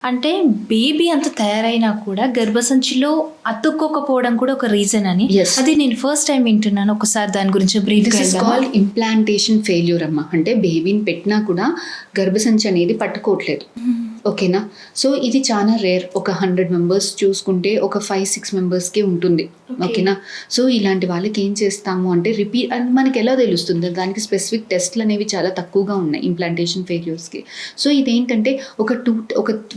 అంటే బేబీ అంత తయారైనా కూడా గర్భసంచిలో అతుక్కోకపోవడం కూడా ఒక రీజన్ అని. Yes. అది నేను ఫస్ట్ టైం వింటున్నాను. ఒకసారి దాని గురించి బ్రీఫ్‌గా దిస్ ఇస్ వెళ్దామా? కాల్డ్ ఇంప్లాంటేషన్ ఫెయిల్యూర్ అమ్మ. అంటే బేబీని పెట్టినా కూడా గర్భసంచి అనేది పట్టుకోవట్లేదు. ఓకేనా? సో ఇది చాలా రేర్. ఒక 100 మెంబర్స్ చూసుకుంటే ఒక 5-6 మెంబర్స్‌కే ఉంటుంది. Okay. ఓకేనా? సో ఇలాంటి వాళ్ళకి ఏం చేస్తాము అంటే అండ్ మనకి ఎలా తెలుస్తుంది? దానికి స్పెసిఫిక్ టెస్ట్లు అనేవి చాలా తక్కువగా ఉన్నాయి ఇంప్లాంటేషన్ ఫెయిల్యూర్స్‌కి. సో ఇదేంటంటే ఒక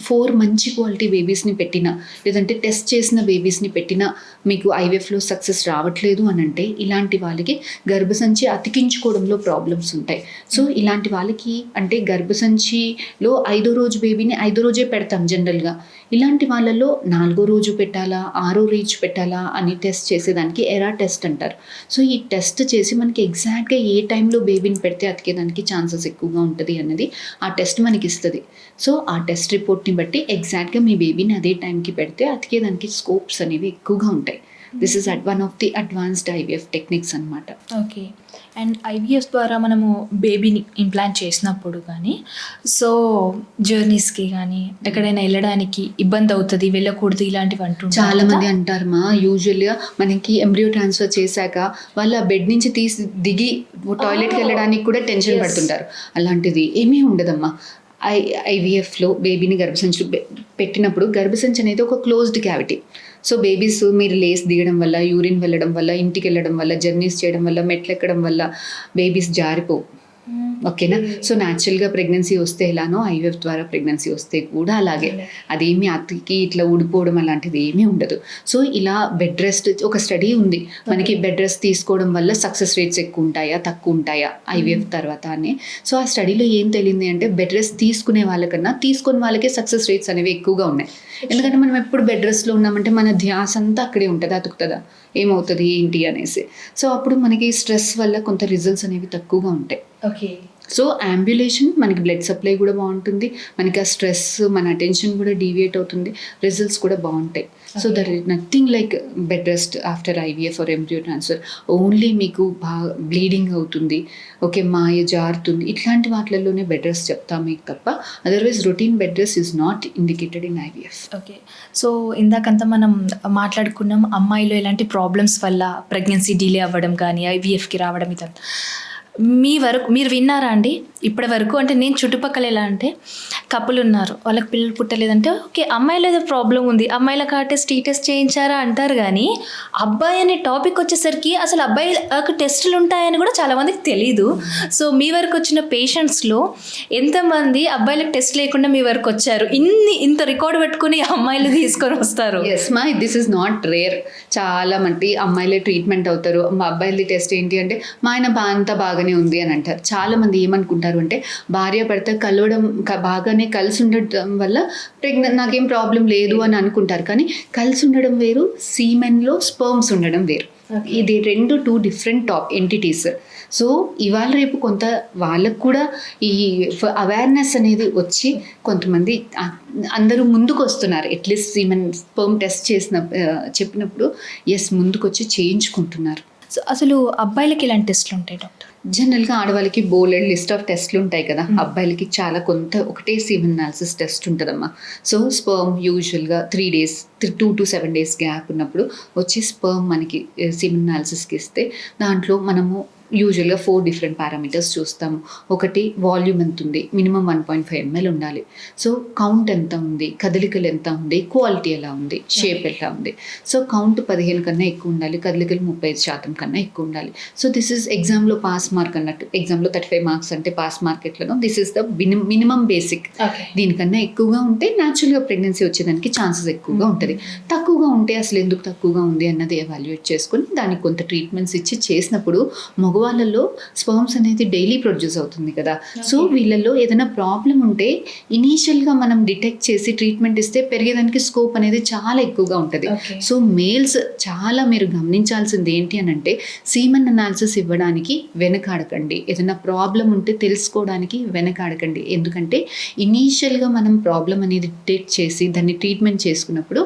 4 మంచి క్వాలిటీ బేబీస్‌ని పెట్టినా, లేదంటే టెస్ట్ చేసిన బేబీస్‌ని పెట్టినా మీకు ఐవీఎఫ్‌లో సక్సెస్ రావట్లేదు అనంటే ఇలాంటి వాళ్ళకి గర్భసంచి అతికించుకోవడంలో ప్రాబ్లమ్స్ ఉంటాయి. సో ఇలాంటి వాళ్ళకి అంటే గర్భసంచిలో 5వ రోజు బేబీని 5వ రోజే పెడతాం జనరల్‌గా. ఇలాంటి వాళ్ళలో 4వ రోజు పెట్టాలా, 6వ రోజు పెట్టాలా అని టెస్ట్ చేసేదానికి ఎరా టెస్ట్ అంటారు. సో ఈ టెస్ట్ చేసి మనకి ఎగ్జాక్ట్‌గా ఏ టైంలో బేబీని పెడితే అతికేదానికి ఛాన్సెస్ ఎక్కువగా ఉంటుంది అన్నది ఆ టెస్ట్ మనకి ఇస్తది. సో ఆ టెస్ట్ రిపోర్ట్‌ని బట్టి ఎగ్జాక్ట్‌గా మీ బేబీని అదే టైంకి పెడితే అతికేదానికి స్కోప్స్ అనేవి ఎక్కువగా ఉంటాయి. This is one of the advanced IVF techniques అనమాట. ఓకే. అండ్ ఐవీఎఫ్ ద్వారా మనము బేబీని ఇంప్లాంట్ చేసినప్పుడు కానీ సో జర్నీస్‌కి గానీ ఎక్కడైనా వెళ్ళడానికి ఇబ్బంది అవుతది, వెళ్ళకూడదు ఇలాంటివి అంటుంటారు చాలా మంది కదా? అంటారు మా యూజువల్‌గా మనకి ఎంబ్రియో ట్రాన్స్ఫర్ చేశాక వాళ్ళ బెడ్ నుంచి తీసి దిగి టాయిలెట్‌కి వెళ్ళడానికి కూడా టెన్షన్ Yes. పడుతుంటారు. అలాంటిది ఏమీ ఉండదమ్మా. ఐవీఎఫ్‌లో బేబీని గర్భసంచిలో పెట్టినప్పుడు గర్భసంచి అనేది ఒక క్లోజ్డ్ క్యావిటీ. సో బేబీస్ మీరు లేసి దిగడం వల్ల, యూరిన్ వెళ్ళడం వల్ల, ఇంటికి వెళ్ళడం వల్ల, జర్నీస్ చేయడం వల్ల, మెట్లెక్కడం వల్ల బేబీస్ జారిపోవు. ఓకేనా? సో న్యాచురల్గా ప్రెగ్నెన్సీ వస్తే ఎలానో ఐవీఎఫ్ ద్వారా ప్రెగ్నెన్సీ వస్తే కూడా అలాగే. అదేమి అతికి ఇట్లా ఊడిపోవడం అలాంటిది ఏమీ ఉండదు. సో ఇలా బెడ్ రెస్ట్ ఒక స్టడీ ఉంది మనకి, బెడ్ రెస్ట్ తీసుకోవడం వల్ల సక్సెస్ రేట్స్ ఎక్కువ ఉంటాయా తక్కువ ఉంటాయా ఐవీఎఫ్ తర్వాత అని. సో ఆ స్టడీలో ఏం తెలియంది అంటే బెడ్ రెస్ట్ తీసుకునే వాళ్ళకన్నా తీసుకునే వాళ్ళకే సక్సెస్ రేట్స్ అనేవి ఎక్కువగా ఉన్నాయి. ఎందుకంటే మనం ఎప్పుడు బెడ్ రెస్ట్లో ఉన్నామంటే మన ధ్యాస అంతా అక్కడే ఉంటుంది, అతుకుతుందా ఏమవుతుంది ఏంటి అనేసి. సో అప్పుడు మనకి స్ట్రెస్ వల్ల కొంత రిజల్ట్స్ అనేవి తక్కువగా ఉంటాయి. ఓకే. సో అంబ్యులేషన్ మనకి బ్లడ్ సప్లై కూడా బాగుంటుంది, మనకి ఆ స్ట్రెస్ మన అటెన్షన్ కూడా డీవియేట్ అవుతుంది, రిజల్ట్స్ కూడా బాగుంటాయి. So there is nothing like bed rest after IVF or embryo transfer. Only మీకు బాగా బ్లీడింగ్ అవుతుంది, ఓకే మాయ జారుతుంది, ఇట్లాంటి వాటిల్లోనే బెడ్ రెస్ట్ చెప్తాం మీకు తప్ప otherwise routine bed rest is not indicated in IVF. Okay. So ఇందాకంతా మనం మాట్లాడుకున్నాం అమ్మాయిలో ఎలాంటి ప్రాబ్లమ్స్ వల్ల ప్రెగ్నెన్సీ డిలే అవ్వడం కానీ ఐవీఎఫ్‌కి రావడం ఇదంతా. మీ వరకు మీరు విన్నారా అండి ఇప్పటి వరకు? అంటే నేను చుట్టుపక్కల ఎలా అంటే కపుల్ ఉన్నారు, వాళ్ళకి పిల్లలు పుట్టలేదంటే ఓకే అమ్మాయిలో ఏదో ప్రాబ్లం ఉంది, అమ్మాయిలకు ఆ టెస్ట్ ఈ టెస్ట్ చేయించారా అంటారు కానీ అబ్బాయి అనే టాపిక్ వచ్చేసరికి అసలు అబ్బాయిలకు టెస్టులు ఉంటాయని కూడా చాలామందికి తెలీదు. సో మీ వరకు వచ్చిన పేషెంట్స్లో ఎంతమంది అబ్బాయిలకు టెస్ట్ లేకుండా మీ వరకు వచ్చారు? ఇంత రికార్డు పెట్టుకుని అమ్మాయిలు తీసుకొని వస్తారు. ఎస్ మా, దిస్ ఇస్ నాట్ రేర్. చాలా మంది అమ్మాయిలే ట్రీట్మెంట్ అవుతారు, మా అబ్బాయిలది టెస్ట్ ఏంటి అంటే మా ఆయన అంతా బాగానే ఉంది అని అంటారు. చాలా మంది ఏమనుకుంటారు అంటే భార్య భర్త కలవడం బాగానే కలిసి ఉండడం వల్ల నాకేం ప్రాబ్లం లేదు అని అనుకుంటారు. కానీ కలిసి ఉండడం వేరు, సీమెన్లో స్పర్మ్స్ ఉండడం వేరు. ఇది 2 డిఫరెంట్ ఎంటిటీస్. సో ఇవాళ రేపు కొంత వాళ్ళకు కూడా ఈ అవేర్నెస్ అనేది వచ్చి కొంతమంది అందరూ ముందుకు వస్తున్నారు. అట్లీస్ట్ సీమెన్ స్పర్మ్ టెస్ట్ చెప్పినప్పుడు ఎస్ ముందుకు వచ్చి చేయించుకుంటున్నారు. సో అసలు అబ్బాయిలకి ఎలాంటి టెస్ట్లు ఉంటాయి డాక్టర్? జనరల్గా ఆడవాళ్ళకి బోలెడ్ లిస్ట్ ఆఫ్ టెస్ట్లు ఉంటాయి కదా. అబ్బాయిలకి చాలా ఒకటే సీమెన్ అనాలిసిస్ టెస్ట్ ఉంటుందమ్మా. సో స్పర్మ్ యూజువల్గా 3 days 2 to 7 days గ్యాప్ ఉన్నప్పుడు వచ్చి స్పర్మ్ మనకి సీమెన్ అనాలిసిస్కి ఇస్తే దాంట్లో మనము యూజువల్గా 4 డిఫరెంట్ పారామీటర్స్ చూస్తాము. ఒకటి వాల్యూమ్ ఎంత ఉంది, మినిమం 1.5 ml ఉండాలి. సో కౌంట్ ఎంత ఉంది, కదలికలు ఎంత ఉంది, క్వాలిటీ ఎలా ఉంది, షేప్ ఎలా ఉంది. సో కౌంట్ 15 కన్నా ఎక్కువ ఉండాలి, కదలికలు 35% కన్నా ఎక్కువ ఉండాలి. సో దిస్ ఈజ్ ఎగ్జామ్లో పాస్ మార్క్ అన్నట్టు. ఎగ్జామ్లో 35 మార్క్స్ అంటే పాస్ మార్క్ ఎట్లనో this is the minimum basic. దీనికన్నా ఎక్కువగా ఉంటే న్యాచురల్గా ప్రెగ్నెన్సీ వచ్చేదానికి ఛాన్సెస్ ఎక్కువగా ఉంటుంది. తక్కువగా ఉంటే అసలు ఎందుకు తక్కువగా ఉంది అన్నది ఎవాల్యుయేట్ చేసుకొని దానికి కొంత ట్రీట్మెంట్స్ ఇచ్చి చేసినప్పుడు మగవాళ్ళలో స్పర్మ్స్ అనేది డైలీ ప్రొడ్యూస్ అవుతుంది కదా. సో వీళ్ళల్లో ఏదైనా ప్రాబ్లం ఉంటే ఇనీషియల్గా మనం డిటెక్ట్ చేసి ట్రీట్మెంట్ ఇస్తే పెరిగేదానికి స్కోప్ అనేది చాలా ఎక్కువగా ఉంటుంది. సో మేల్స్ చాలా మీరు గమనించాల్సింది ఏంటి అని అంటే సీమన్ అనాలిసిస్ ఇవ్వడానికి వెనకాడకండి, ఏదైనా ప్రాబ్లం ఉంటే తెలుసుకోవడానికి వెనకాడకండి. ఎందుకంటే ఇనీషియల్గా మనం ప్రాబ్లం అనేది డిటెక్ట్ చేసి దాన్ని ట్రీట్మెంట్ చేసుకున్నప్పుడు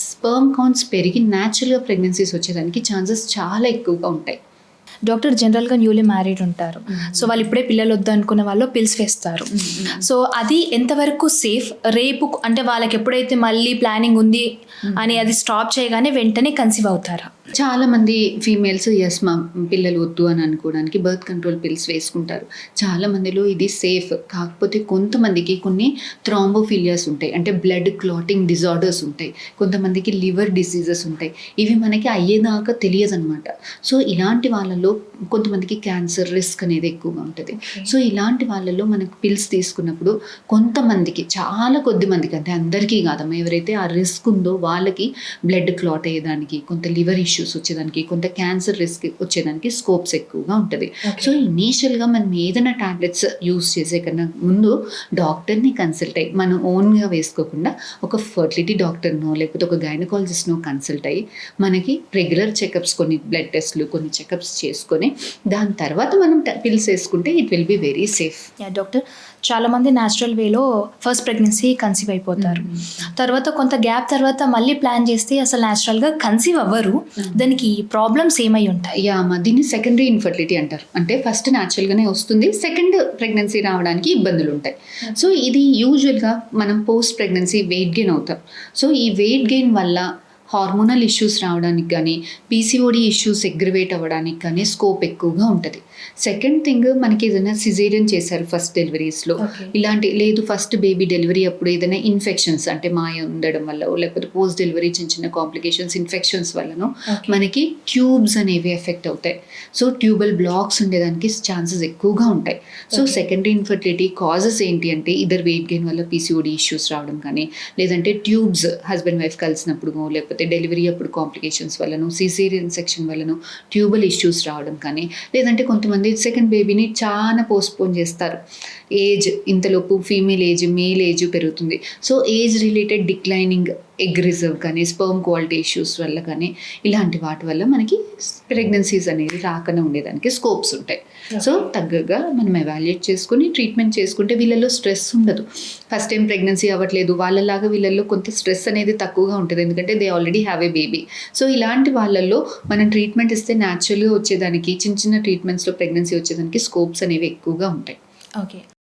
స్పర్మ్ కౌంట్స్ పెరిగి న్యాచురల్గా ప్రెగ్నెన్సీస్ వచ్చేదానికి ఛాన్సెస్ చాలా ఎక్కువగా ఉంటాయి. డాక్టర్ జనరల్గా న్యూలీ మ్యారీడ్ ఉంటారు, సో వాళ్ళు ఇప్పుడే పిల్లలు వద్దు అనుకున్న వాళ్ళు పిల్స్ వేస్తారు. సో అది ఎంతవరకు సేఫ్? రేపు అంటే వాళ్ళకి ఎప్పుడైతే మళ్ళీ ప్లానింగ్ ఉంది అని అది స్టాప్ చేయగానే వెంటనే కన్సీవ్ అవుతారా? చాలా మంది ఫీమేల్స్ ఎస్ మా పిల్లలు వద్దు అని అనుకోవడానికి బర్త్ కంట్రోల్ పిల్స్ వేసుకుంటారు. చాలా మందిలో ఇది సేఫ్. కాకపోతే కొంతమందికి కొన్ని థ్రాంబోఫిలియాస్ ఉంటాయి, అంటే బ్లడ్ క్లాటింగ్ డిజార్డర్స్ ఉంటాయి, కొంతమందికి లివర్ డిసీజెస్ ఉంటాయి. ఇవి మనకి అయ్యేదాకా తెలియదు అనమాట. సో ఇలాంటి వాళ్ళలో కొంతమందికి క్యాన్సర్ రిస్క్ అనేది ఎక్కువగా ఉంటుంది. సో ఇలాంటి వాళ్ళలో మనకు పిల్స్ తీసుకున్నప్పుడు కొంతమందికి, చాలా కొద్ది మందికి, అంటే అందరికీ కాదమ్మా, ఎవరైతే ఆ రిస్క్ ఉందో వాళ్ళకి బ్లడ్ క్లాట్ అయ్యేదానికి, కొంత లివర్ ఇష్యూస్ వచ్చేదానికి, కొంత క్యాన్సర్ రిస్క్ వచ్చేదానికి స్కోప్స్ ఎక్కువగా ఉంటుంది. సో ఇనీషియల్గా మనం ఏదైనా టాబ్లెట్స్ యూస్ చేసే కన్నా ముందు డాక్టర్ని కన్సల్ట్ అయ్యి, మనం ఓన్గా వేసుకోకుండా ఒక ఫర్టిలిటీ డాక్టర్నో లేకపోతే ఒక గైనకాలజిస్ట్నో కన్సల్ట్ అయ్యి మనకి రెగ్యులర్ చెకప్స్, కొన్ని బ్లడ్ టెస్ట్లు, కొన్ని చెకప్స్ చేసుకొని దాని తర్వాత మనం పిల్స్ వేసుకుంటే it will be very safe. Doctor, చాలామంది న్యాచురల్ వేలో ఫస్ట్ ప్రెగ్నెన్సీ కన్సీవ్ అయిపోతారు, తర్వాత కొంత గ్యాప్ తర్వాత మళ్ళీ ప్లాన్ చేస్తే అసలు న్యాచురల్గా కన్సీవ్ అవ్వరు. దానికి ప్రాబ్లమ్స్ ఏమై ఉంటాయి? అమ్మ, దీన్ని సెకండరీ ఇన్ఫర్టిలిటీ అంటారు. అంటే ఫస్ట్ న్యాచురల్గానే వస్తుంది, సెకండ్ ప్రెగ్నెన్సీ రావడానికి ఇబ్బందులు ఉంటాయి. సో ఇది యూజువల్గా మనం పోస్ట్ ప్రెగ్నెన్సీ వెయిట్ గెయిన్ అవుతాం. సో ఈ వెయిట్ గెయిన్ వల్ల హార్మోనల్ ఇష్యూస్ రావడానికి కానీ, పీసీఓడి ఇష్యూస్ ఎగ్రివేట్ అవ్వడానికి కానీ స్కోప్ ఎక్కువగా ఉంటుంది. సెకండ్ థింగ్, మనకి ఏదైనా సిజేరియన్ చేశారు ఫస్ట్ డెలివరీస్లో, ఇలాంటి లేదు ఫస్ట్ బేబీ డెలివరీ అప్పుడు ఏదైనా ఇన్ఫెక్షన్స్, అంటే మాయ ఉండడం వల్ల లేకపోతే పోస్ట్ డెలివరీ చిన్న చిన్న కాంప్లికేషన్స్, ఇన్ఫెక్షన్స్ వల్లనో మనకి ట్యూబ్స్ అనేవి ఎఫెక్ట్ అవుతాయి. సో ట్యూబల్ బ్లాక్స్ ఉండేదానికి ఛాన్సెస్ ఎక్కువగా ఉంటాయి. సో సెకండరీ ఇన్ఫర్టిలిటీ కాజెస్ ఏంటి అంటే ఇద్దరు వెయిట్ గెయిన్ వల్ల పీసీఓడి ఇష్యూస్ రావడం కానీ, లేదంటే ట్యూబ్స్ హస్బెండ్ వైఫ్ కలిసినప్పుడు, లేకపోతే డెలివరీ అప్పుడు కాంప్లికేషన్స్ వల్లను, సిజేరియన్ సెక్షన్ వల్లను ట్యూబల్ ఇష్యూస్ రావడం కానీ, లేదంటే కొంతమంది సెకండ్ బేబీని చాలా పోస్ట్పోన్ చేస్తారు. ఏజ్ ఇంతలోపు ఫీమేల్ ఏజ్, మేల్ ఏజ్ పెరుగుతుంది. So age related declining egg reserve కానీ, స్పర్మ్ క్వాలిటీ ఇష్యూస్ వల్ల కానీ, ఇలాంటి వాటి వల్ల మనకి ప్రెగ్నెన్సీస్ అనేది రాకుండా ఉండేదానికి స్కోప్స్ ఉంటాయి. సో తగ్గగా మనం ఎవాల్యుయేట్ చేసుకుని ట్రీట్మెంట్ చేసుకుంటే వీళ్ళల్లో స్ట్రెస్ ఉండదు. ఫస్ట్ టైం ప్రెగ్నెన్సీ అవ్వట్లేదు వాళ్ళలాగా వీళ్ళల్లో కొంత స్ట్రెస్ అనేది తక్కువగా ఉంటుంది, ఎందుకంటే they already have a baby. So ఇలాంటి వాళ్ళల్లో మనం ట్రీట్మెంట్ ఇస్తే న్యాచురల్గా వచ్చేదానికి, చిన్న చిన్న ట్రీట్మెంట్స్లో ప్రెగ్నెన్సీ వచ్చేదానికి స్కోప్స్ అనేవి ఎక్కువగా ఉంటాయి. ఓకే.